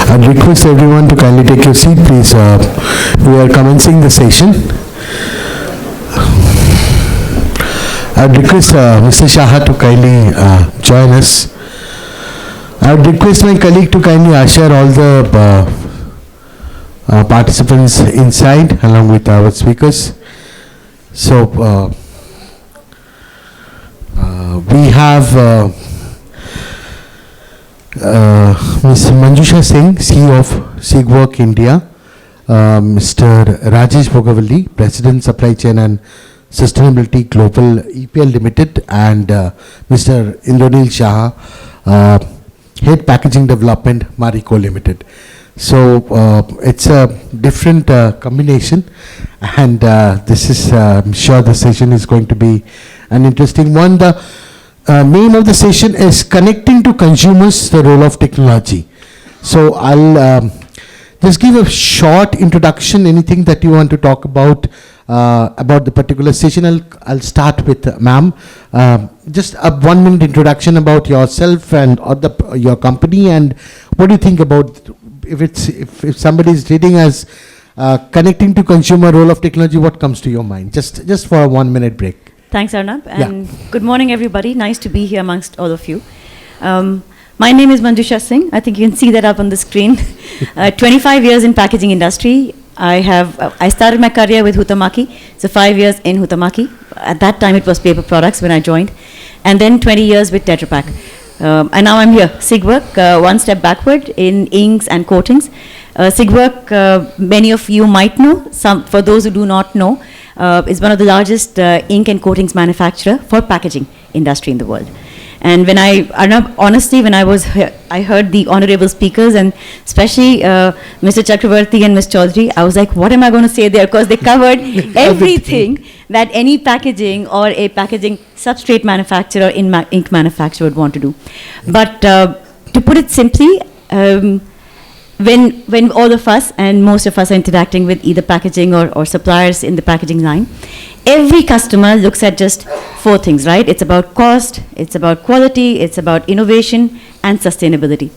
I'd request everyone to kindly take your seat, please. We are commencing the session. I'd request Mr. Shah to kindly join us. I would request my colleague to kindly usher all the participants inside along with our speakers. So we have Ms. Manjusha Singh, CEO of SIGWork India, Mr. Rajesh Bhogavalli, President Supply Chain and Sustainability Global EPL Limited, and Mr. Indranil Shah, Head Packaging Development Marico Limited. So it's a different combination, and this is, I'm sure the session is going to be an interesting one. The name of the session is Connecting to Consumers, the Role of Technology. So I'll just give a short introduction, anything that you want to talk about the particular session. I'll start with ma'am. Just a 1 minute introduction about yourself and your company, and what do you think about, if somebody is reading as Connecting to Consumer, Role of Technology, what comes to your mind? Just for a 1 minute break. Thanks, Arnab, and good morning, everybody. Nice to be here amongst all of you. My name is Manjusha Singh. I think you can see that up on the screen. 25 years in packaging industry. I started my career with Huhtamaki, so 5 years in Huhtamaki. At that time, it was paper products when I joined, and then 20 years with Tetra Pak. And now I'm here, SIGWork, one step backward in inks and coatings. SIGWork, many of you might know. For those who do not know, is one of the largest ink and coatings manufacturer for packaging industry in the world. And when honestly, when I was here, I heard the honorable speakers, and especially Mr. Chakravarti and Ms. Chaudhary, I was like, what am I going to say there? Because they covered everything that any packaging or a packaging substrate manufacturer, ink manufacturer would want to do. But to put it simply, when all of us and most of us are interacting with either packaging or suppliers in the packaging line, every customer looks at just four things, right? It's about cost, it's about quality, it's about innovation and sustainability.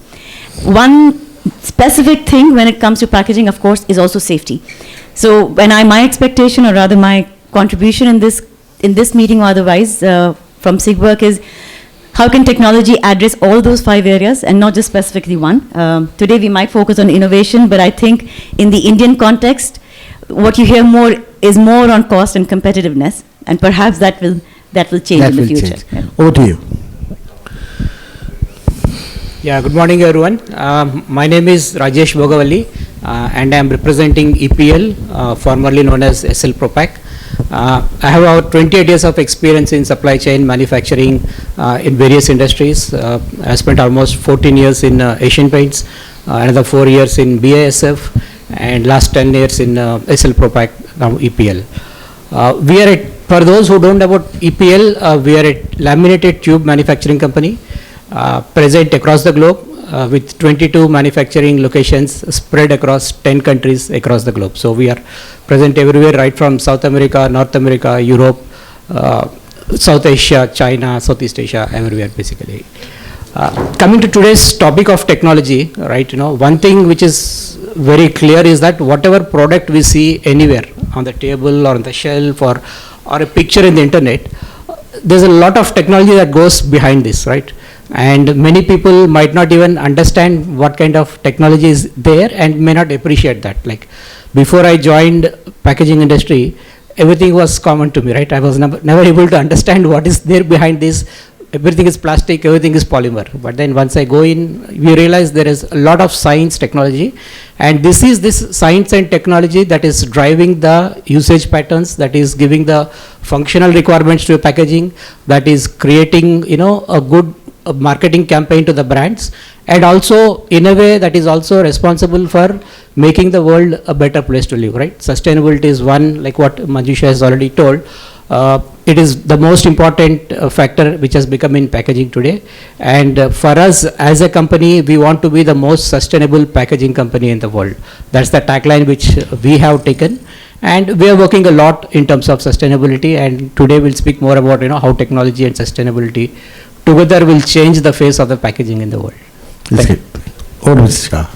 One specific thing when it comes to packaging, of course, is also safety. So when my expectation, or rather my contribution in this meeting or otherwise from SIGWork is, how can technology address all those 5 areas and not just specifically one? Today we might focus on innovation, but I think in the Indian context, what you hear more is more on cost and competitiveness, and perhaps that will change in the future. Yeah. Over to you. Yeah, good morning, everyone. My name is Rajesh Bhogavalli, and I am representing EPL, formerly known as SL Propack. I have about 28 years of experience in supply chain manufacturing in various industries. I spent almost 14 years in Asian Paints, another 4 years in BASF, and last 10 years in SL Propack, now EPL. For those who don't know about EPL, we are a laminated tube manufacturing company present across the globe with 22 manufacturing locations spread across 10 countries across the globe. So we are present everywhere, right from South America, North America, Europe, South Asia, China, Southeast Asia, everywhere basically. Coming to today's topic of technology, right, one thing which is very clear is that whatever product we see anywhere on the table or on the shelf or a picture in the internet, there's a lot of technology that goes behind this, right? And many people might not even understand what kind of technology is there and may not appreciate that. Like before I joined packaging industry, everything was common to me, right? I was never able to understand what is there behind this. Everything is plastic, everything is polymer. But then once I go in, we realize there is a lot of science, technology, and this science and technology that is driving the usage patterns, that is giving the functional requirements to packaging, that is creating, a good marketing campaign to the brands, and also in a way that is also responsible for making the world a better place to live, right? Sustainability is one, like what Manjusha has already told. It is the most important factor which has become in packaging today. And for us as a company, we want to be the most sustainable packaging company in the world. That's the tagline which we have taken. And we are working a lot in terms of sustainability. And today we'll speak more about how technology and sustainability together will change the face of the packaging in the world. Thank you. Over to Mr. Shah.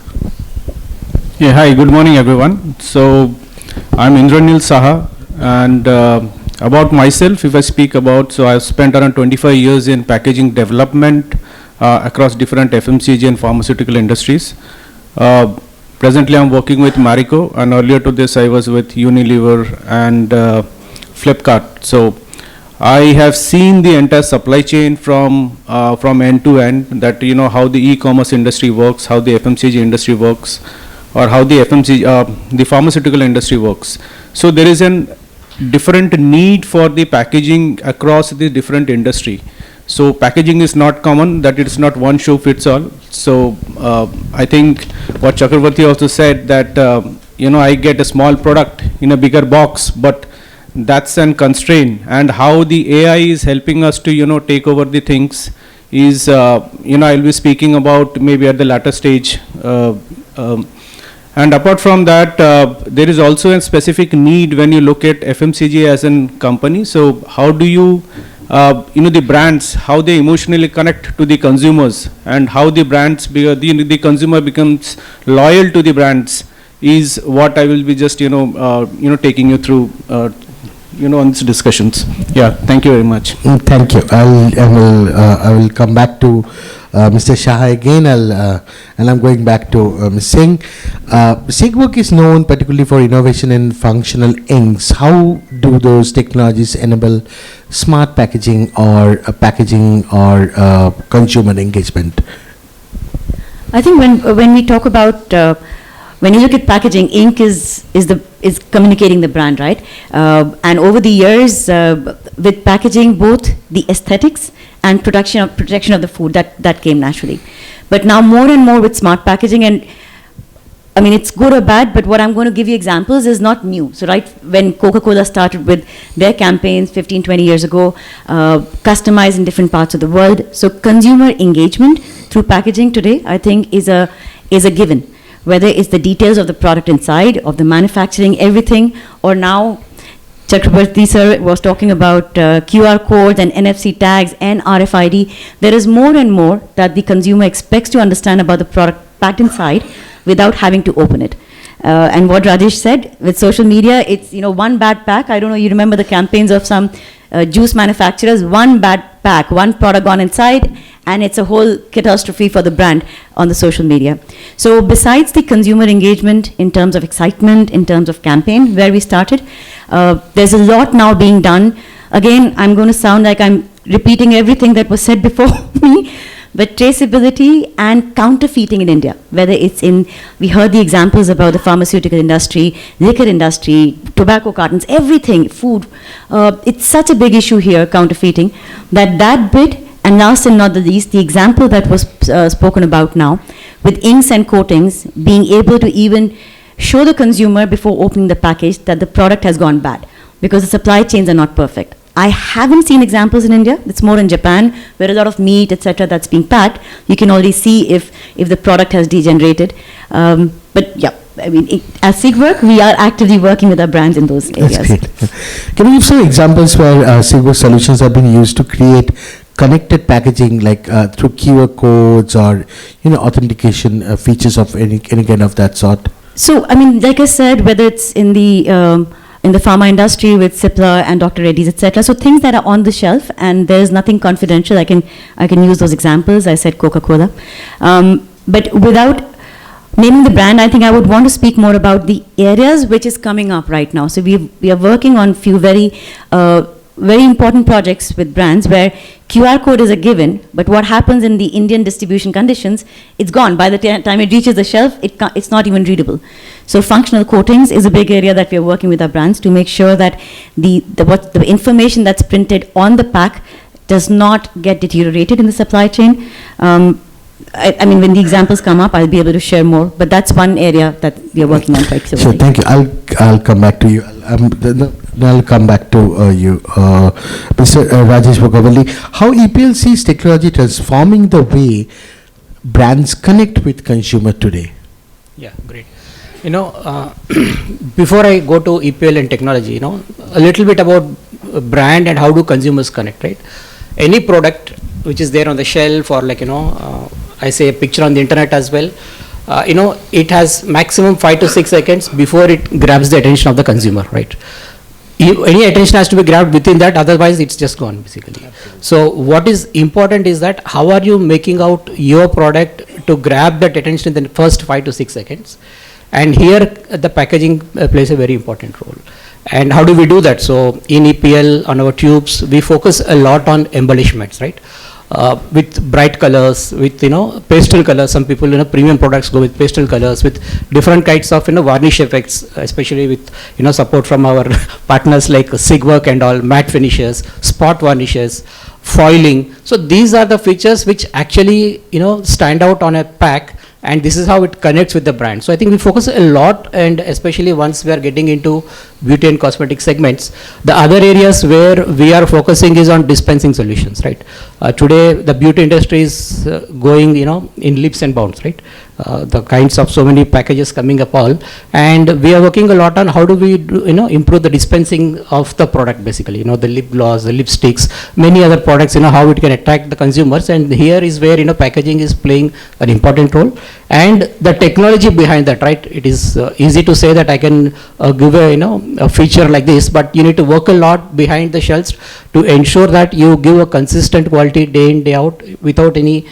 Yeah, hi, good morning everyone. So I'm Indranil Saha, and about myself, if I speak about, so I've spent around 25 years in packaging development across different FMCG and pharmaceutical industries. Presently I'm working with Marico, and earlier to this I was with Unilever and Flipkart. So I have seen the entire supply chain from end to end, that how the e-commerce industry works, how the FMCG industry works, or how the the pharmaceutical industry works. So there is an different need for the packaging across the different industry. So packaging is not common, that it's not one shoe fits all. So I think what Chakravarti also said, that I get a small product in a bigger box, but that's an constraint. And how the AI is helping us to take over the things is I'll be speaking about maybe at the latter stage. And apart from that, there is also a specific need when you look at FMCG as a company. So how do you, the brands, how they emotionally connect to the consumers, and how the brands, the consumer becomes loyal to the brands, is what I will be just, taking you through, on these discussions. Yeah, thank you very much. Thank you. I will come back to Mr. Shah again, and I'm going back to Ms. Singh. SIGWork is known particularly for innovation in functional inks. How do those technologies enable smart packaging or consumer engagement? I think when we talk about when you look at packaging, ink is communicating the brand, right? And over the years, with packaging, both the aesthetics and protection of the food, that came naturally. But now more and more with smart packaging, and I mean, it's good or bad, but what I'm going to give you examples is not new. So right when Coca-Cola started with their campaigns 15, 20 years ago, customized in different parts of the world. So consumer engagement through packaging today, I think, is a given. Whether it's the details of the product inside, of the manufacturing, everything, or now Chakrabarti sir was talking about QR codes and NFC tags and RFID. There is more and more that the consumer expects to understand about the product packed inside without having to open it. And what Rajesh said, with social media, it's one bad pack. I don't know, you remember the campaigns of some juice manufacturers, one bad pack, one product gone inside, and it's a whole catastrophe for the brand on the social media. So besides the consumer engagement in terms of excitement, in terms of campaign, where we started, there's a lot now being done. Again, I'm going to sound like I'm repeating everything that was said before me, but traceability and counterfeiting in India, whether it's we heard the examples about the pharmaceutical industry, liquor industry, tobacco cartons, everything, food. It's such a big issue here, counterfeiting, that bit. And last and not the least, the example that was spoken about now, with inks and coatings, being able to even show the consumer before opening the package that the product has gone bad, because the supply chains are not perfect. I haven't seen examples in India. It's more in Japan, where a lot of meat, etc., that's being packed. You can already see if the product has degenerated. But yeah, I mean, as SIGWork, we are actively working with our brands in those areas. That's great. Can you give some examples where SIGWork solutions have been used to create connected packaging, like through QR codes or authentication features of any kind of that sort? So, I mean, like I said, whether it's in the pharma industry with Cipla and Dr. Reddy's, etc. So things that are on the shelf and there's nothing confidential, I can use those examples. I said Coca-Cola, but without naming the brand, I think I would want to speak more about the areas which is coming up right now. So we are working on few very important projects with brands where QR code is a given, but what happens in the Indian distribution conditions, it's gone. By the time it reaches the shelf, it's not even readable. So functional coatings is a big area that we are working with our brands to make sure that the information that's printed on the pack does not get deteriorated in the supply chain. I mean, when the examples come up, I'll be able to share more, but that's one area that we are working on quite seriously. Sure, thank you. I'll come back to you. I'll come back to you, Mr. Rajesh Bogavalli. How EPL sees technology transforming the way brands connect with consumer today? Yeah, great. Before I go to EPL and technology, a little bit about brand and how do consumers connect, right? Any product which is there on the shelf, or I say a picture on the internet as well, it has maximum 5 to 6 seconds before it grabs the attention of the consumer, right? Any attention has to be grabbed within that, otherwise it's just gone basically. Absolutely. So what is important is that how are you making out your product to grab that attention in the first 5 to 6 seconds? And here the packaging plays a very important role. And how do we do that? So in EPL, on our tubes, we focus a lot on embellishments, right? With bright colors, with pastel colors. Some people, premium products go with pastel colors, with different kinds of varnish effects, especially with support from our partners like Sigwork and all, matte finishes, spot varnishes, foiling. So these are the features which actually stand out on a pack, and this is how it connects with the brand. So I think we focus a lot, and especially once we are getting into beauty and cosmetic segments, the other areas where we are focusing is on dispensing solutions, right? Today the beauty industry is going in leaps and bounds, right? The kinds of so many packages coming up all, and we are working a lot on how do we improve the dispensing of the product basically, the lip gloss, the lipsticks, many other products, how it can attract the consumers. And here is where packaging is playing an important role, and the technology behind that, right? It is easy to say that I can give a feature like this, but you need to work a lot behind the shelves to ensure that you give a consistent quality day in day out without any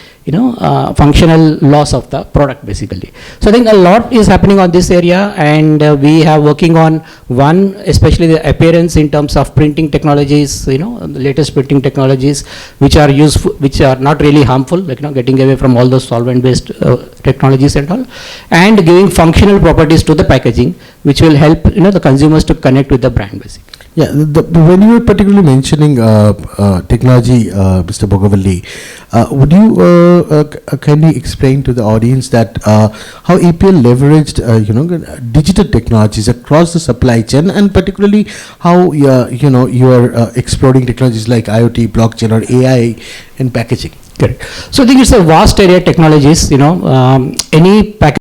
functional loss of the product basically. So I think a lot is happening on this area, and we have working on one, especially the appearance in terms of printing technologies, the latest printing technologies which are useful, which are not really harmful, like getting away from all those solvent based technologies and all, and giving functional properties to the packaging which will help the consumers to connect with the brand basically. Yeah, when you were particularly mentioning technology, Mr. Bogavalli, would you kindly explain to the audience that how EPL leveraged digital technologies across the supply chain, and particularly how you are exploring technologies like IoT, blockchain, or AI in packaging? Correct. So I think it's a vast area of technologies. Any package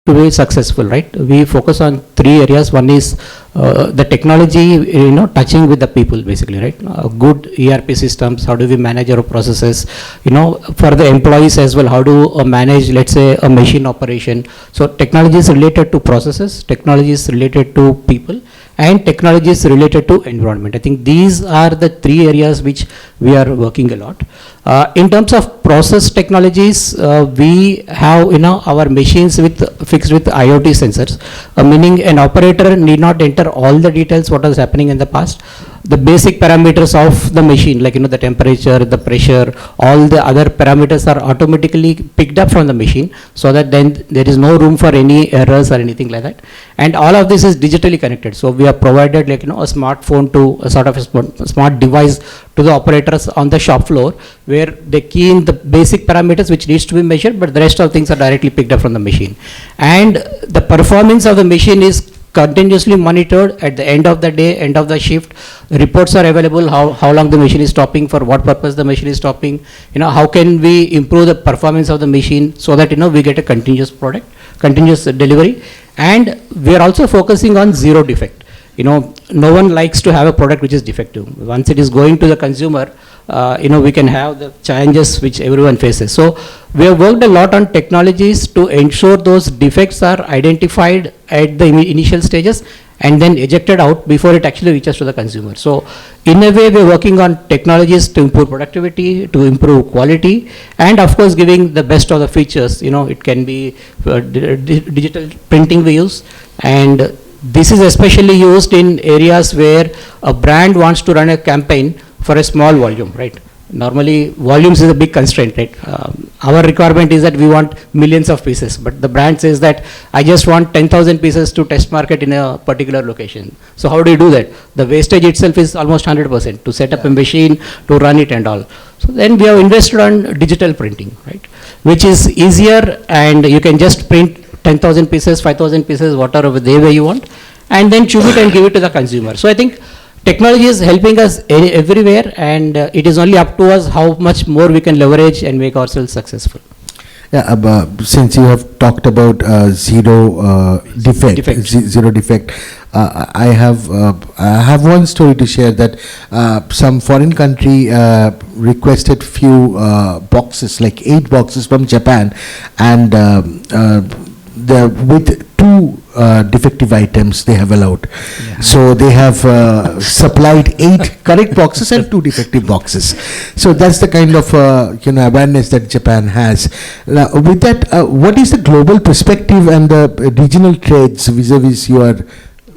to be successful, right? We focus on 3 areas. One is the technology, touching with the people basically, right? Good ERP systems, how do we manage our processes, for the employees as well, how do manage, let's say, a machine operation. So technology is related to processes, technology is related to people, and technology is related to environment. I think these are the 3 areas which we are working a lot. In terms of process technologies, we have our machines fixed with IoT sensors, meaning an operator need not enter all the details what was happening in the past. The basic parameters of the machine, like the temperature, the pressure, all the other parameters are automatically picked up from the machine, so that then there is no room for any errors or anything like that. And all of this is digitally connected. So we have provided a smartphone to a sort of a smart device to the operators on the shop floor, where they key in the basic parameters which needs to be measured, but the rest of things are directly picked up from the machine. And the performance of the machine is continuously monitored at the end of the day, end of the shift. Reports are available, how long the machine is stopping, for what purpose the machine is stopping, how can we improve the performance of the machine so that we get a continuous product, continuous delivery. And we are also focusing on zero defect. No one likes to have a product which is defective. Once it is going to the consumer, we can have the challenges which everyone faces. So we have worked a lot on technologies to ensure those defects are identified at the initial stages and then ejected out before it actually reaches to the consumer. So in a way, we are working on technologies to improve productivity, to improve quality, and of course giving the best of the features. It can be digital printing we use, and this is especially used in areas where a brand wants to run a campaign for a small volume, right? Normally, volumes is a big constraint, right? Our requirement is that we want millions of pieces, but the brand says that I just want 10,000 pieces to test market in a particular location. So how do you do that? The wastage itself is almost 100% to set up a machine, to run it and all. So then we have invested on digital printing, right? Which is easier, and you can just print 10,000 pieces, 5,000 pieces, whatever way you want, and then tube it and give it to the consumer. So I think technology is helping us everywhere, and it is only up to us how much more we can leverage and make ourselves successful. Yeah, since you have talked about zero defect, zero defect, I have one story to share that some foreign country requested few boxes, like 8 boxes from Japan, and with 2 defective items they have allowed. Yeah. So they have supplied 8 correct boxes and 2 defective boxes. So that's the kind of awareness that Japan has. Now, with that, what is the global perspective and the regional trades vis-a-vis you are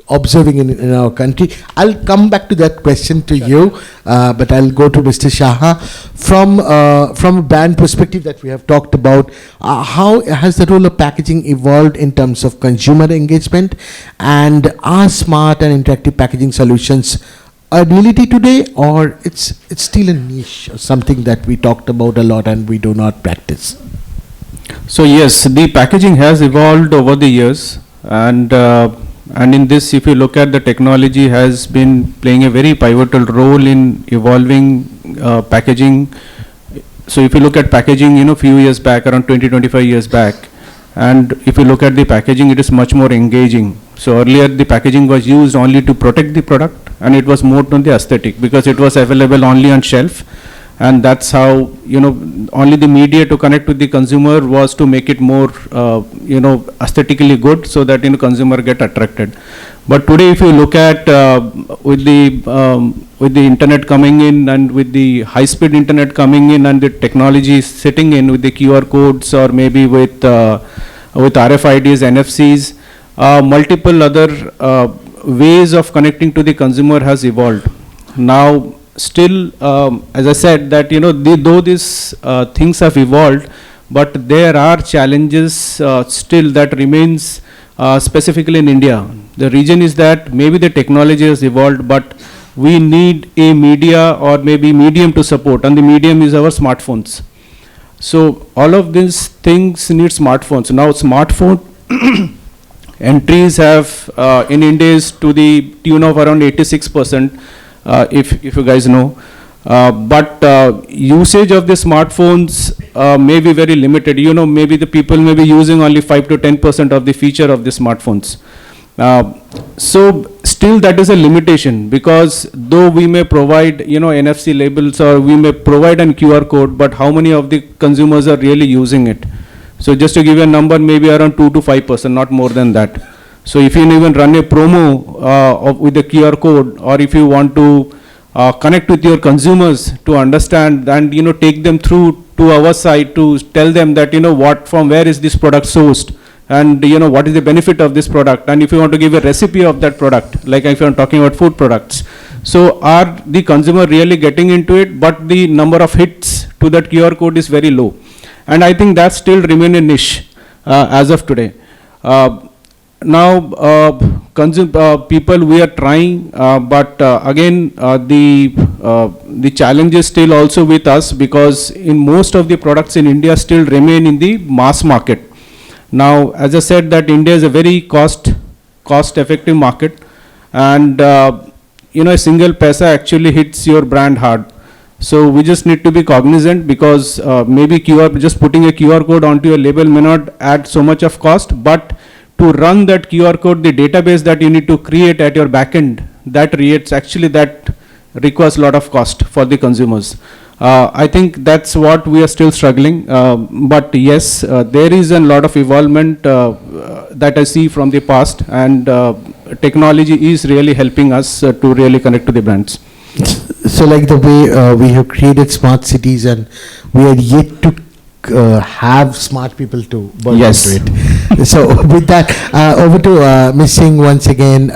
observing in our country? I'll come back to that question to you, but I'll go to Mr. Shaha. From a brand perspective that we have talked about, how has the role of packaging evolved in terms of consumer engagement, and are smart and interactive packaging solutions a reality today, or it's still a niche, or something that we talked about a lot and we do not practice? So yes, the packaging has evolved over the years, and in this, if you look at, the technology has been playing a very pivotal role in evolving packaging. So if you look at packaging, few years back, around 20-25 years back, and if you look at the packaging, it is much more engaging. So earlier the packaging was used only to protect the product, and it was more on the aesthetic because it was available only on shelf. And that's how, only the media to connect with the consumer was to make it more, aesthetically good, so that, consumer get attracted. But today, if you look at with the internet coming in, and with the high-speed internet coming in, and the technology sitting in with the QR codes, or maybe with RFIDs, NFCs, multiple other ways of connecting to the consumer has evolved. Now, still, as I said, that though these things have evolved, but there are challenges still that remains specifically in India. The reason is that maybe the technology has evolved, but we need a media or maybe medium to support, and the medium is our smartphones. So all of these things need smartphones. Now smartphone entries have in India is to the tune of around 86%. If you guys know, but usage of the smartphones may be very limited. Maybe the people may be using only 5 to 10% of the feature of the smartphones. So still that is a limitation, because though we may provide NFC labels, or we may provide an QR code, but how many of the consumers are really using it? So just to give you a number, maybe around 2 to 5%, not more than that. So if you even run a promo with the QR code, or if you want to connect with your consumers to understand and take them through to our site to tell them that from where is this product sourced, and what is the benefit of this product, and if you want to give a recipe of that product, like if you are talking about food products. So are the consumer really getting into it? But the number of hits to that QR code is very low, and I think that still remain a niche as of today. Now, people, we are trying, but again, the challenge is still also with us, because in most of the products in India still remain in the mass market. Now, as I said, that India is a very cost-effective market, and a single paisa actually hits your brand hard. So we just need to be cognizant, because maybe just putting a QR code onto your label may not add so much of cost, but to run that QR code, the database that you need to create at your backend, that requires a lot of cost for the consumers. I think that's what we are still struggling. But yes, there is a lot of evolvement that I see from the past, and technology is really helping us to really connect to the brands. So like the way we have created smart cities, and we are yet to have smart people to work Yes. into it. So with that, over to Ms. Singh once again.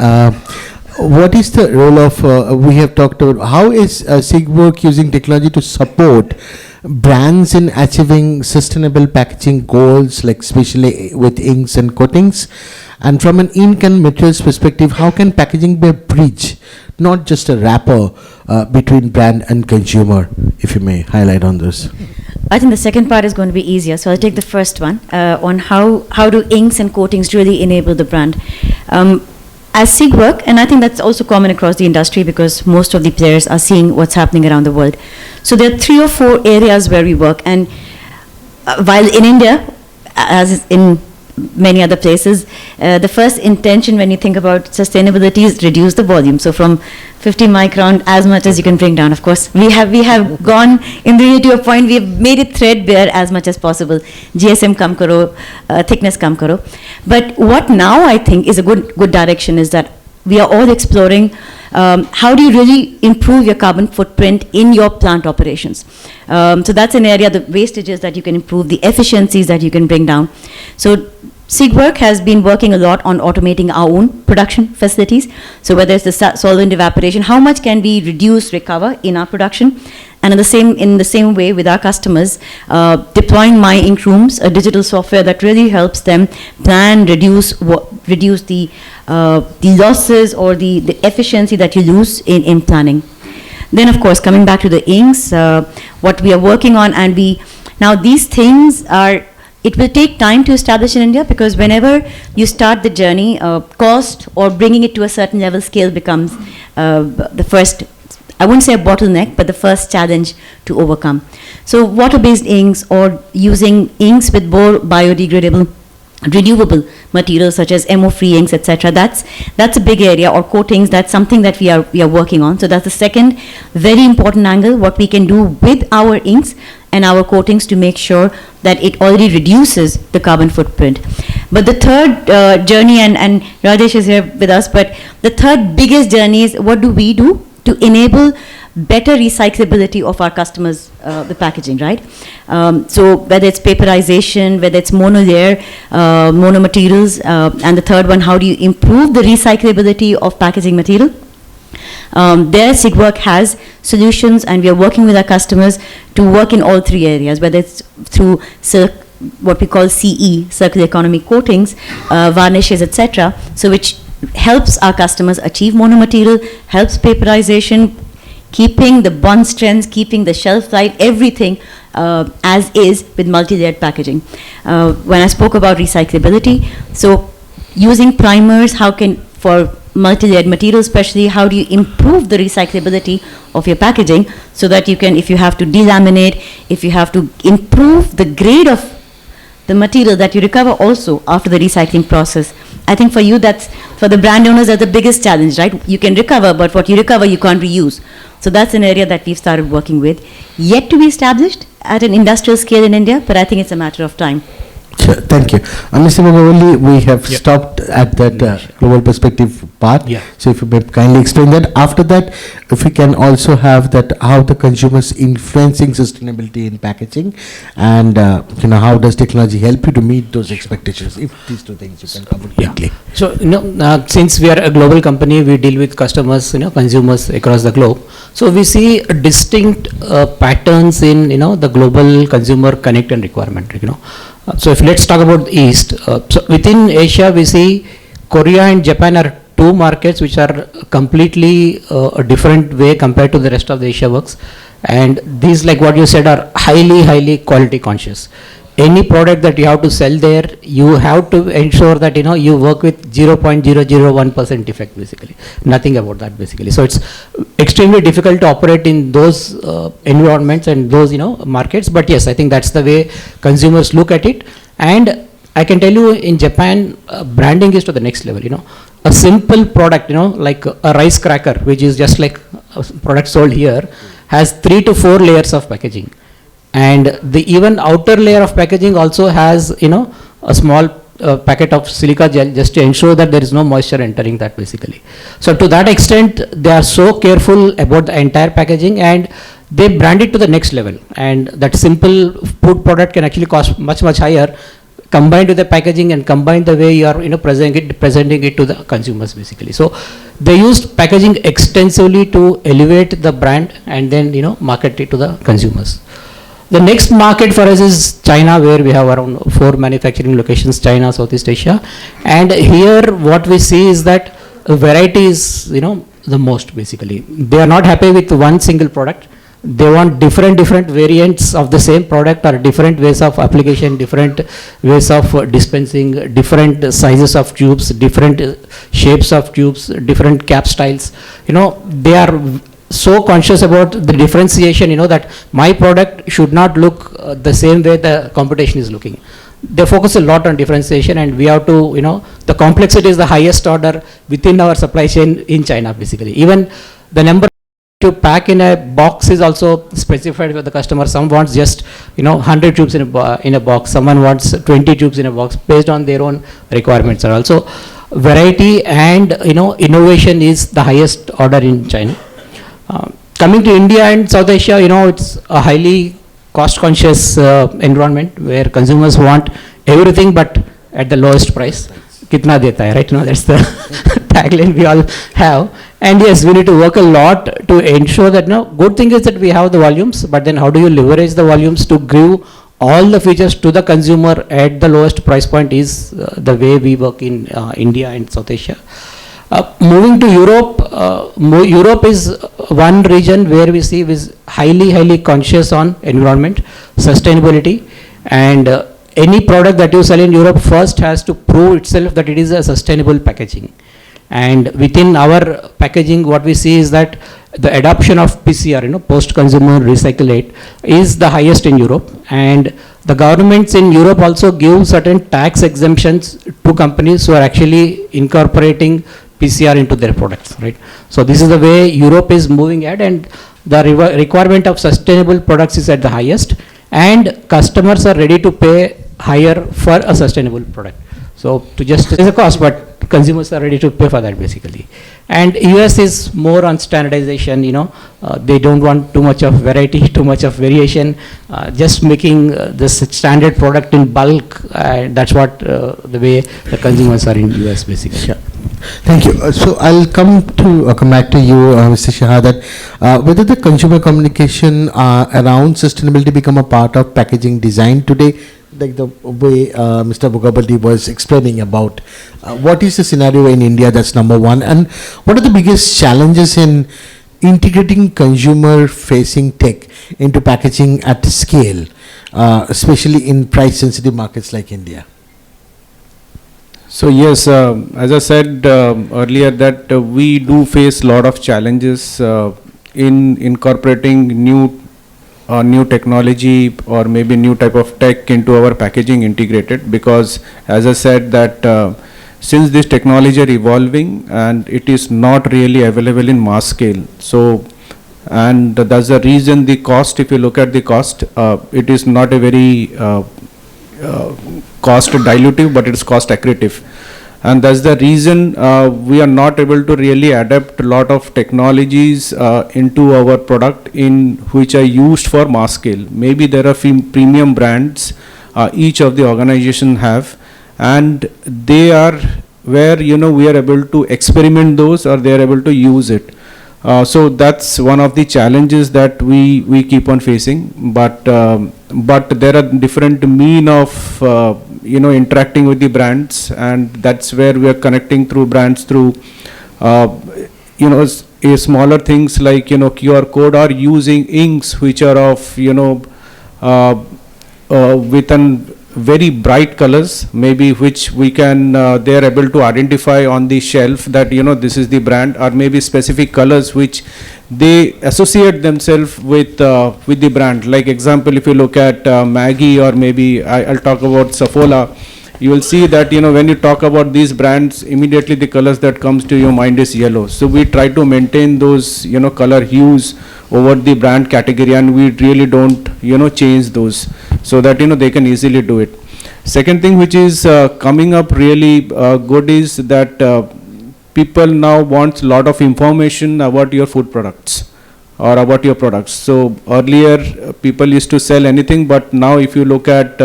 What is the role of, we have talked about, how is SIGWork using technology to support brands in achieving sustainable packaging goals, like especially with inks and coatings? And from an ink and materials perspective, how can packaging be a bridge, not just a wrapper, between brand and consumer, if you may highlight on this? I think the second part is going to be easier, so I'll take the first one on how do inks and coatings really enable the brand. as SIG work, and I think that's also common across the industry because most of the players are seeing what's happening around the world. So there are 3 or 4 areas where we work, and while in India, as in many other places, the first intention when you think about sustainability is reduce the volume. So from 50 micron, as much as you can bring down. Of course, we have gone in to a point, we have made it threadbare as much as possible. GSM kam karo, thickness kam karo. But what now I think is a good direction is that we are all exploring how do you really improve your carbon footprint in your plant operations. So that's an area, the wastages that you can improve, the efficiencies that you can bring down. So SIGWork has been working a lot on automating our own production facilities. So whether it's the solvent evaporation, how much can we reduce, recover in our production? And in the same way with our customers, deploying My Ink Rooms, a digital software that really helps them plan, reduce the losses or the efficiency that you lose in planning. Then of course, coming back to the inks, what we are working on, and now these things are, it will take time to establish in India because whenever you start the journey, cost or bringing it to a certain level scale becomes the first, I wouldn't say a bottleneck, but the first challenge to overcome. So water-based inks or using inks with more biodegradable, renewable materials such as MO-free inks, etc. That's a big area, or coatings. That's something that we are working on. So that's the second very important angle, what we can do with our inks and our coatings to make sure that it already reduces the carbon footprint. But the third journey, and Rajesh is here with us, but the third biggest journey is what do we do to enable better recyclability of our customers, the packaging, right? So whether it's paperization, whether it's monolayer, monomaterials, and the third one, how do you improve the recyclability of packaging material? There SIGWork has solutions, and we are working with our customers to work in all 3 areas, whether it's through what we call CE, circular economy coatings, varnishes, etc. So which helps our customers achieve monomaterial, helps paperization, keeping the bond strengths, keeping the shelf life, everything as is with multi-layered packaging. When I spoke about recyclability, so using primers, for multi-layered materials especially, how do you improve the recyclability of your packaging so that you can, if you have to delaminate, if you have to improve the grade of the material that you recover also after the recycling process. I think for you, for the brand owners, that's the biggest challenge, right? You can recover, but what you recover, you can't reuse. So that's an area that we've started working with. Yet to be established at an industrial scale in India, but I think it's a matter of time. Sure, thank you. Mr. Bhagavali, we have stopped at that global perspective part. Yeah. So if you may kindly explain that. After that, if we can also have that, how the consumers influencing sustainability in packaging, and how does technology help you to meet those expectations? If these 2 things you can cover quickly. So, since we are a global company, we deal with customers, consumers across the globe. So we see distinct patterns in, the global consumer connect and requirement, So if let's talk about the East. So within Asia, we see Korea and Japan are 2 markets which are completely a different way compared to the rest of the Asia works. And these, like what you said, are highly quality conscious. Any product that you have to sell there, you have to ensure that you work with 0.001% defect basically. Nothing about that basically. So it's extremely difficult to operate in those environments and those markets. But yes, I think that's the way consumers look at it. And I can tell you, in Japan, branding is to the next level. A simple product, like a rice cracker, which is just like a product sold here, has 3 to 4 layers of packaging. And the even outer layer of packaging also has, a small packet of silica gel just to ensure that there is no moisture entering that basically. So to that extent, they are so careful about the entire packaging, and they brand it to the next level. And that simple food product can actually cost much higher, combined with the packaging and combined the way you are, presenting it to the consumers basically. So they used packaging extensively to elevate the brand and then, market it to the consumers. The next market for us is China, where we have around 4 manufacturing locations, China, Southeast Asia. And here what we see is that variety is, the most basically. They are not happy with one single product. they want different variants of the same product, or different ways of application, different ways of dispensing, different sizes of tubes, different shapes of tubes, different cap styles. They are so conscious about the differentiation, that my product should not look the same way the competition is looking. They focus a lot on differentiation, and we have to, the complexity is the highest order within our supply chain in China, basically. Even the number to pack in a box is also specified for the customer. Some wants just 100 tubes in a box. Someone wants 20 tubes in a box based on their own requirements. And also variety and innovation is the highest order in China. Coming to India and South Asia, it's a highly cost conscious environment where consumers want everything but at the lowest price. Kitna deta hai, right? That's the tagline we all have. And yes, we need to work a lot to ensure that, good thing is that we have the volumes, but then how do you leverage the volumes to give all the features to the consumer at the lowest price point is the way we work in India and South Asia. Moving to Europe, Europe is one region where we see is highly conscious on environment, sustainability, and any product that you sell in Europe first has to prove itself that it is a sustainable packaging. And within our packaging, what we see is that the adoption of PCR, post-consumer recyclate, is the highest in Europe. And the governments in Europe also give certain tax exemptions to companies who are actually incorporating PCR into their products, right? So this is the way Europe is moving at, and the requirement of sustainable products is at the highest, and customers are ready to pay higher for a sustainable product. So to just, there's a cost, but consumers are ready to pay for that, basically. And US is more on standardization, they don't want too much of variety, too much of variation, just making this standard product in bulk. That's what the way the consumers are in US, basically. Sure. Thank you. So I'll come back to you, Mr. Shah, that whether the consumer communication around sustainability become a part of packaging design today, like the way Mr. Bogabaldi was explaining about what is the scenario in India, that's number one, and what are the biggest challenges in integrating consumer facing tech into packaging at scale, especially in price sensitive markets like India? So yes, as I said earlier, that we do face a lot of challenges in incorporating new technology or maybe new type of tech into our packaging integrated, because as I said that since this technology are evolving and it is not really available in mass scale, so and that's the reason the cost, if you look at the cost, it is not a very cost dilutive, but it's cost accretive. And that's the reason we are not able to really adapt a lot of technologies into our product in which are used for mass scale. Maybe there are premium brands each of the organization have, and they are where we are able to experiment those, or they are able to use it. So that's one of the challenges that we keep on facing, but there are different mean of interacting with the brands, and that's where we are connecting through brands through smaller things like QR code, or using inks which are of with an very bright colors, maybe which we can they are able to identify on the shelf that this is the brand, or maybe specific colors which they associate themselves with the brand. Like example, if you look at Maggi, or maybe I'll talk about Saffola, you will see that when you talk about these brands, immediately the colors that comes to your mind is yellow. So we try to maintain those color hues over the brand category, and we really don't change those, so that they can easily do it. Second thing which is coming up really good is that people now want a lot of information about your food products or about your products. So earlier people used to sell anything, but now if you look at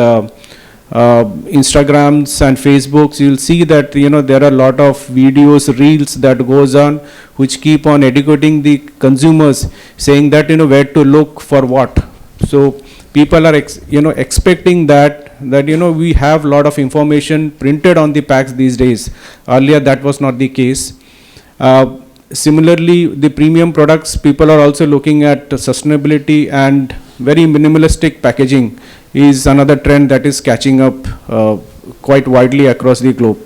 Instagrams and Facebooks, you'll see that there are a lot of videos, reels that goes on, which keep on educating the consumers, saying that where to look for what. So people are expecting that we have a lot of information printed on the packs these days. Earlier that was not the case. Similarly, the premium products, people are also looking at sustainability, and very minimalistic packaging is another trend that is catching up quite widely across the globe.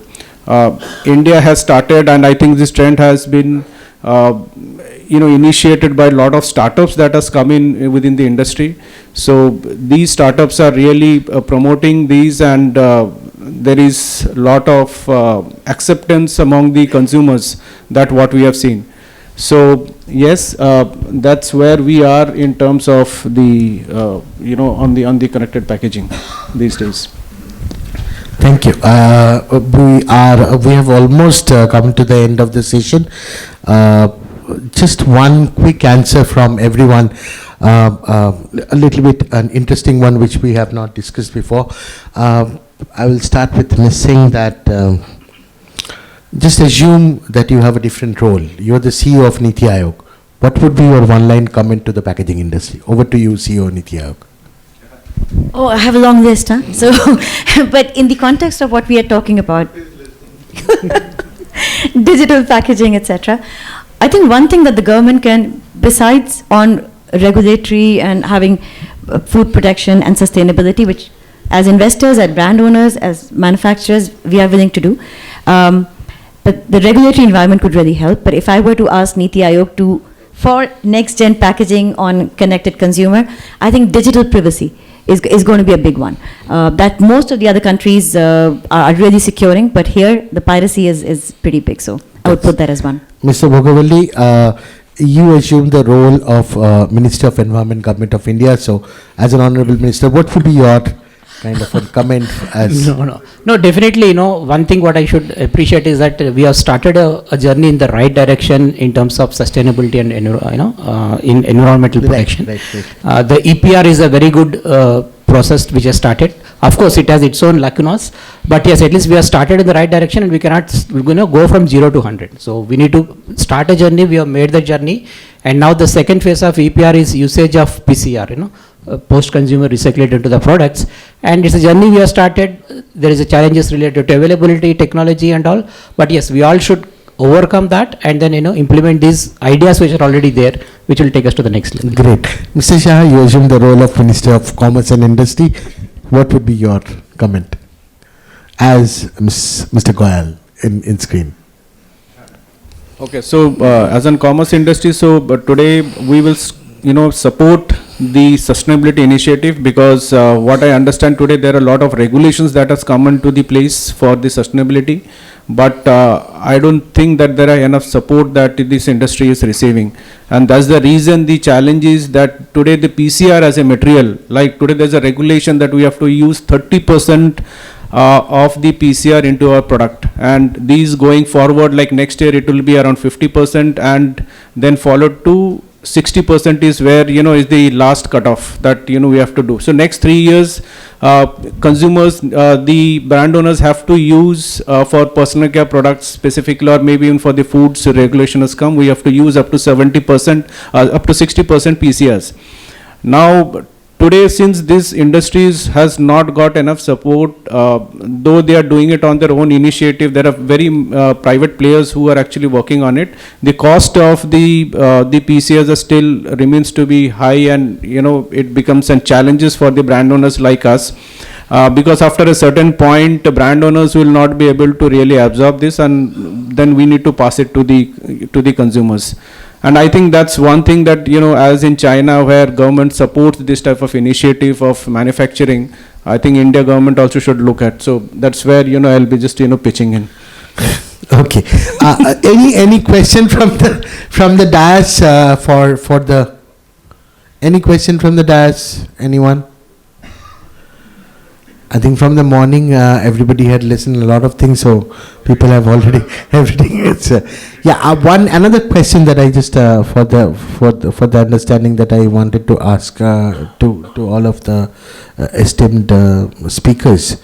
India has started, and I think this trend has been initiated by a lot of startups that has come in within the industry. So these startups are really promoting these, and there is a lot of acceptance among the consumers, that what we have seen. So yes, that's where we are in terms of the on the connected packaging these days. Thank you. We have almost come to the end of the session. Just one quick answer from everyone, a little bit an interesting one which we have not discussed before. I will start with Ms. Singh that just assume that you have a different role. You are the CEO of Niti Aayog. What would be your one-line comment to the packaging industry? Over to you, CEO Niti Aayog. Oh, I have a long list, huh? So, but in the context of what we are talking about, digital packaging, etc., I think one thing that the government can, besides on regulatory and having food protection and sustainability, which as investors, as brand owners, as manufacturers, we are willing to do, but the regulatory environment could really help. But if I were to ask Niti Aayog for next-gen packaging on connected consumer, I think digital privacy is going to be a big one. That most of the other countries are really securing, but here the piracy is pretty big. So I would put that as one. Mr. Bhogavalli, you assumed the role of Minister of Environment, Government of India. So as an Honorable Minister, what would be your kind of a comment as... No, definitely, one thing what I should appreciate is that we have started a journey in the right direction in terms of sustainability and, in environmental protection. Right. The EPR is a very good process which has started. Of course, it has its own lacunas, but yes, at least we have started in the right direction, and we cannot, go from 0 to 100. So we need to start a journey. We have made the journey, and now the second phase of EPR is usage of PCR, post-consumer recycled into the products, and it's a journey we have started. There is a challenges related to availability, technology and all, but yes, we all should overcome that and then implement these ideas which are already there, which will take us to the next level. Great. Mr. Shah, you assume the role of Minister of Commerce and Industry. What would be your comment as Mr. Goyal in screen? Okay, so as an commerce industry, so today we will support the sustainability initiative, because what I understand today, there are a lot of regulations that has come into the place for the sustainability, but I don't think that there are enough support that this industry is receiving, and that's the reason the challenge is that today the PCR as a material, like today there's a regulation that we have to use 30% of the PCR into our product, and these going forward, like next year it will be around 50%, and then followed to 60% is where is the last cutoff that we have to do. So next 3 years, consumers, the brand owners have to use for personal care products specifically, or maybe even for the foods regulation has come, we have to use up to 70%, up to 60% PCRs. Now today, since this industries has not got enough support, though they are doing it on their own initiative, there are very private players who are actually working on it. The cost of the PCRs still remains to be high, and it becomes some challenges for the brand owners like us, because after a certain point, brand owners will not be able to really absorb this, and then we need to pass it to the consumers. And I think that's one thing that, as in China, where government supports this type of initiative of manufacturing, I think India government also should look at. So that's where, I'll be just, pitching in. Okay. Any question from the dais any question from the dais? Anyone? I think from the morning, everybody had listened a lot of things, so people have already everything. It's another question that I just for the understanding that I wanted to ask to all of the esteemed speakers.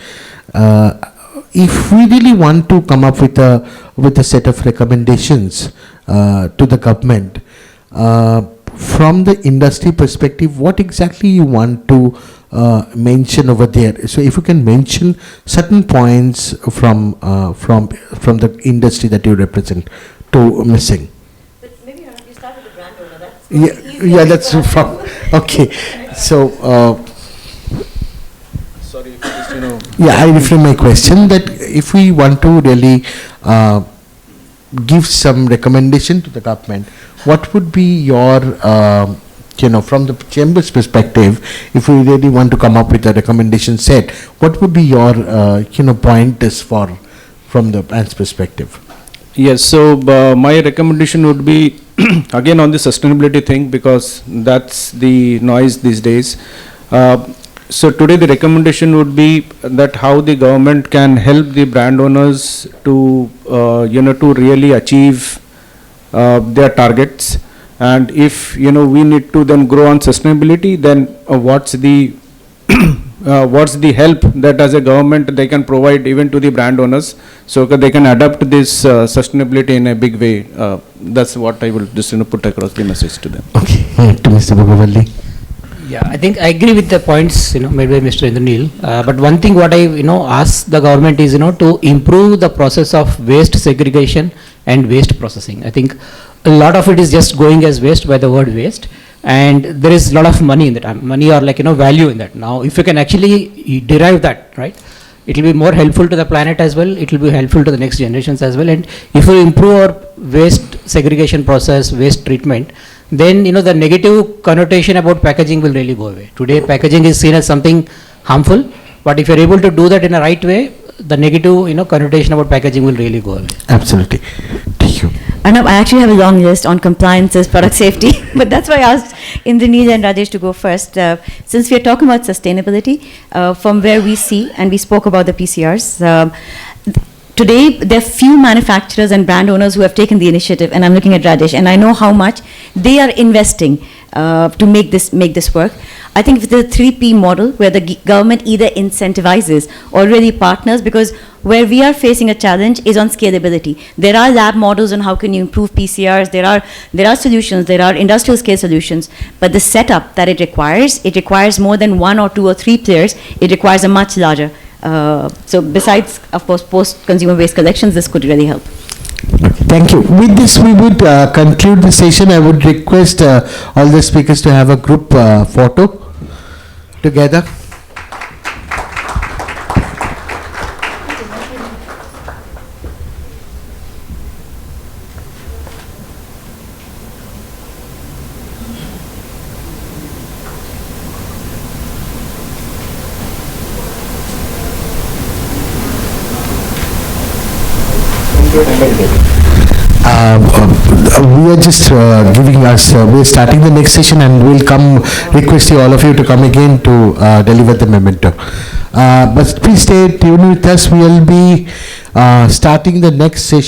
If we really want to come up with a set of recommendations to the government, from the industry perspective, what exactly you want to mention over there? So if you can mention certain points from the industry that you represent to Ms. Singh. Yeah, that's from, okay. So, Sorry, just, you know. yeah, I reframe my question that if we want to really give some recommendation to the government, what would be your, from the chamber's perspective, if we really want to come up with a recommendation set, what would be your, pointers from the ANS perspective? Yes, so my recommendation would be again on the sustainability thing, because that's the noise these days. So today the recommendation would be that how the government can help the brand owners to to really achieve their targets, and if we need to then grow on sustainability, then what's the help that as a government they can provide even to the brand owners, so that they can adapt this sustainability in a big way. That's what I will just put across the message to them. Okay, to Mr. Bogavalli. Yeah, I think I agree with the points made by Mr. Indranil. But one thing what I ask the government is to improve the process of waste segregation and waste processing. I think a lot of it is just going as waste by the word waste, and there is a lot of money in that, money or value in that. Now, if you can actually derive that, right, it will be more helpful to the planet as well. It will be helpful to the next generations as well. And if we improve our waste segregation process, waste treatment, then the negative connotation about packaging will really go away. Today packaging is seen as something harmful, but if you're able to do that in a right way, the negative connotation about packaging will really go away. Absolutely. Thank you. Arnab, I actually have a long list on compliances, product safety, but that's why I asked Indranil and Rajesh to go first. Since we are talking about sustainability, from where we see, and we spoke about the PCRs, today, there are few manufacturers and brand owners who have taken the initiative, and I'm looking at Rajesh, and I know how much they are investing to make this work. I think if the 3P model, where the government either incentivizes or really partners, because where we are facing a challenge is on scalability. There are lab models on how can you improve PCRs. There are solutions. There are industrial scale solutions, but the setup that it requires more than 1 or 2 or 3 players. It requires a much larger. So besides, of course, post-consumer waste collections, this could really help. Thank you. With this, we would conclude the session. I would request all the speakers to have a group photo together. We are just we're starting the next session, and we'll request all of you to come again to deliver the memento. But please stay tuned with us. We will be starting the next session.